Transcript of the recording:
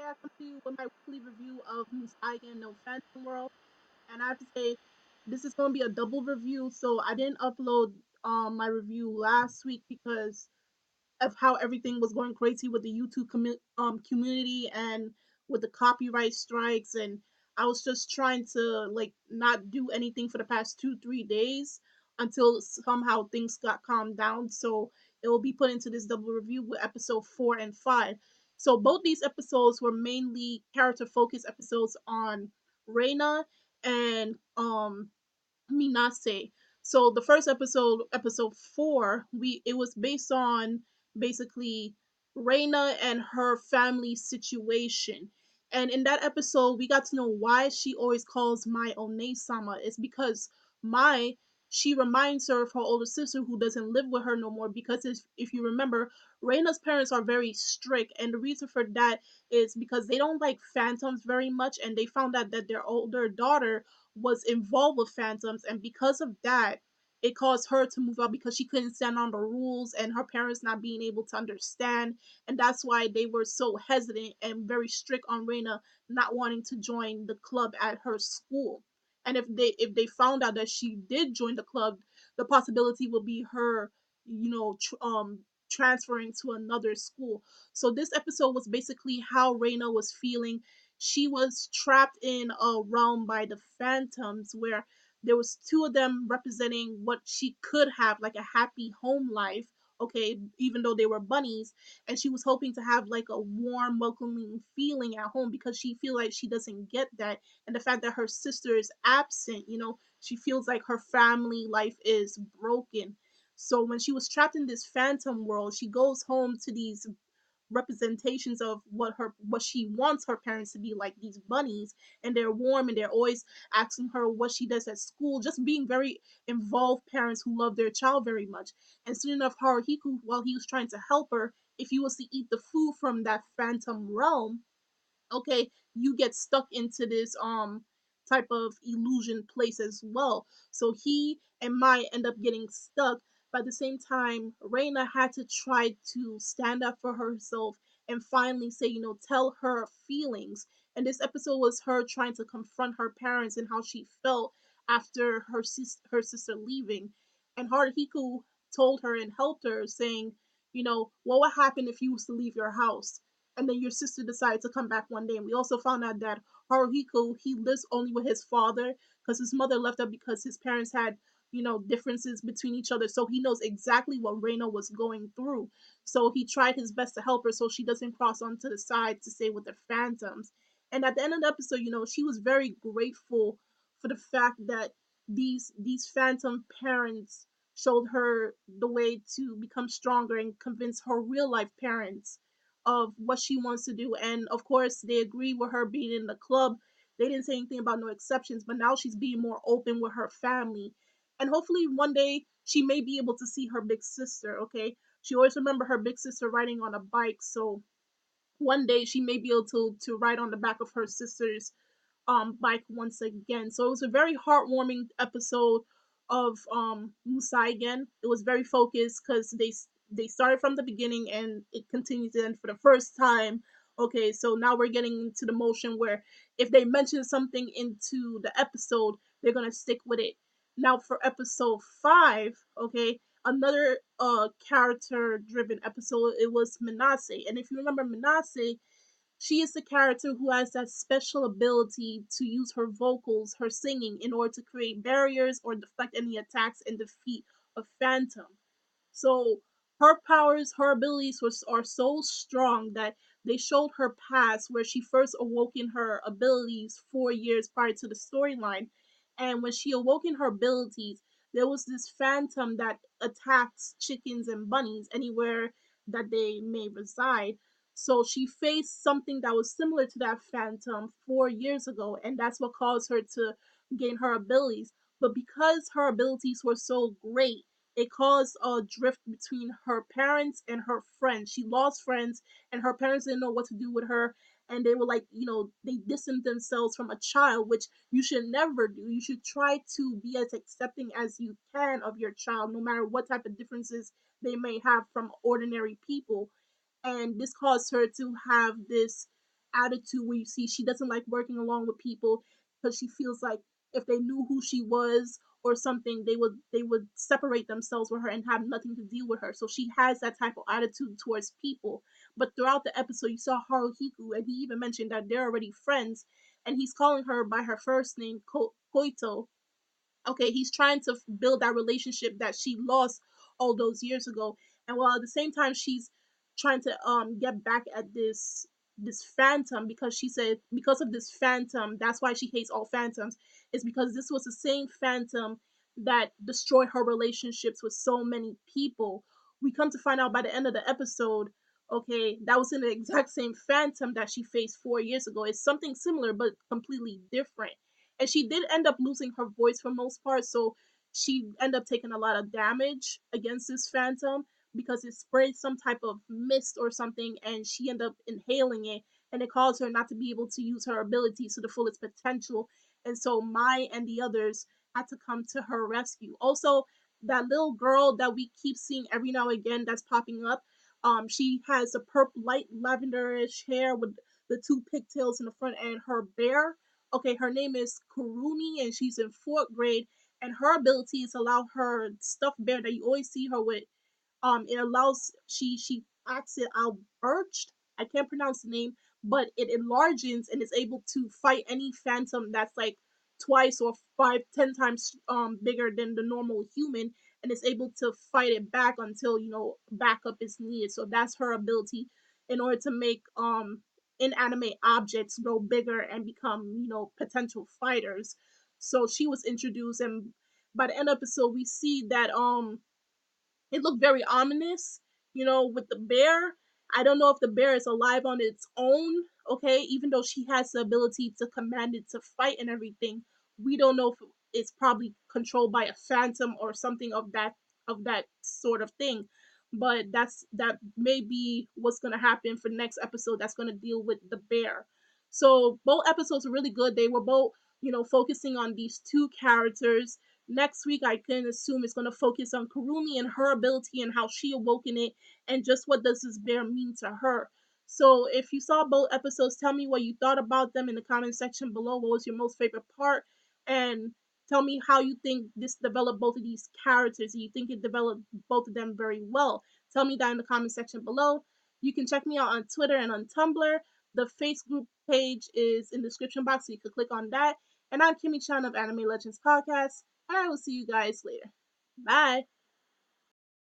today I come to you with my weekly review of Musaigen No Phantom World, and I have to say this is going to be a double review. So I didn't upload my review last week because of how everything was going crazy with the YouTube community and with the copyright strikes, and I was just trying to like not do anything for the past 2-3 days until somehow things got calmed down. So it will be put into this double review with episode 4 and 5. So both these episodes were mainly character focused episodes on Reina and Minase. So the first episode, episode 4, we it was based on basically Reina and her family situation. And in that episode, we got to know why she always calls Mai One-sama. It's because Mai, she reminds her of her older sister who doesn't live with her no more. Because if you remember, Reina's parents are very strict, and the reason for that is because they don't like phantoms very much, and they found out that their older daughter was involved with phantoms, and because of that it caused her to move out because she couldn't stand on the rules and her parents not being able to understand, and that's why they were so hesitant and very strict on Reina not wanting to join the club at her school. And if they found out that she did join the club, the possibility would be her, transferring to another school. So this episode was basically how Reina was feeling. She was trapped in a realm by the phantoms where there was two of them representing what she could have, like a happy home life, okay, even though they were bunnies, and she was hoping to have like a warm welcoming feeling at home because she feel like she doesn't get that, and the fact that her sister is absent, she feels like her family life is broken. So when she was trapped in this phantom world, she goes home to these representations of what she wants her parents to be like, these bunnies, and they're warm and they're always asking her what she does at school, just being very involved parents who love their child very much. And soon enough, Haruhiku, while he was trying to help her, if he was to eat the food from that phantom realm, okay, you get stuck into this type of illusion place as well. So he and Mai end up getting stuck. But at the same time, Reina had to try to stand up for herself and finally say, tell her feelings. And this episode was her trying to confront her parents and how she felt after her sister leaving. And Haruhiku told her and helped her, saying, what would happen if you was to leave your house? And then your sister decided to come back one day. And we also found out that Haruhiko, he lives only with his father because his mother left him because his parents had, differences between each other. So he knows exactly what Reina was going through. So he tried his best to help her so she doesn't cross onto the side to stay with the phantoms. And at the end of the episode, she was very grateful for the fact that these phantom parents showed her the way to become stronger and convince her real life parents of what she wants to do. And of course, they agree with her being in the club. They didn't say anything about no exceptions, but now she's being more open with her family. And hopefully, one day she may be able to see her big sister. Okay, she always remember her big sister riding on a bike, so one day she may be able to ride on the back of her sister's bike once again. So it was a very heartwarming episode of Musaigen. It was very focused because they started from the beginning and it continues to end for the first time. Okay, so now we're getting into the motion where if they mention something into the episode, they're gonna stick with it. Now for episode 5, okay, another character driven episode. It was Minase, and if you remember Minase, she is the character who has that special ability to use her vocals, her singing, in order to create barriers or deflect any attacks and defeat a phantom. So her powers, her abilities are so strong that they showed her past where she first awoke in her abilities 4 years prior to the storyline. And when she awoke in her abilities, there was this phantom that attacks chickens and bunnies anywhere that they may reside. So she faced something that was similar to that phantom 4 years ago, and that's what caused her to gain her abilities. But because her abilities were so great, it caused a drift between her parents and her friends. She lost friends, and her parents didn't know what to do with her. And they were like, they distanced themselves from a child, which you should never do. You should try to be as accepting as you can of your child, no matter what type of differences they may have from ordinary people. And this caused her to have this attitude where you see she doesn't like working along with people because she feels like if they knew who she was or something, they would separate themselves with her and have nothing to do with her. So she has that type of attitude towards people. But throughout the episode, you saw Haruhiku, and he even mentioned that they're already friends, and he's calling her by her first name, Koito. Okay, he's trying to build that relationship that she lost all those years ago, and while at the same time she's trying to get back at this phantom, because she said because of this phantom, that's why she hates all phantoms, is because this was the same phantom that destroyed her relationships with so many people. We come to find out by the end of the episode, okay, that was in the exact same phantom that she faced 4 years ago. It's something similar but completely different, and she did end up losing her voice for most part, so she ended up taking a lot of damage against this phantom because it sprayed some type of mist or something, and she ended up inhaling it, and it caused her not to be able to use her abilities to the fullest potential. And so Mai and the others had to come to her rescue. Also, that little girl that we keep seeing every now and again that's popping up, she has a purple light lavenderish hair with the two pigtails in the front, and her bear, okay, her name is Kurumi, and she's in fourth grade. And her abilities allow her stuffed bear that you always see her with, it allows, she acts it out birched. I can't pronounce the name, but it enlarges and is able to fight any phantom that's like twice or five, 10 times bigger than the normal human, and is able to fight it back until backup is needed. So that's her ability in order to make inanimate objects grow bigger and become potential fighters. So she was introduced, and by the end of the episode we see that it looked very ominous, with the bear. I don't know if the bear is alive on its own, okay, even though she has the ability to command it to fight and everything. We don't know if it's probably controlled by a phantom or something of that sort of thing. But that may be what's gonna happen for the next episode that's gonna deal with the bear. So both episodes are really good. They were both, focusing on these two characters. Next week, I can assume it's going to focus on Kurumi and her ability and how she awoken it, and just what does this bear mean to her. So if you saw both episodes, tell me what you thought about them in the comment section below. What was your most favorite part? And tell me how you think this developed both of these characters. Do you think it developed both of them very well? Tell me that in the comment section below. You can check me out on Twitter and on Tumblr. The Facebook page is in the description box, so you can click on that. And I'm Kimmy Chan of Anime Legends Podcast, and I will see you guys later. Bye.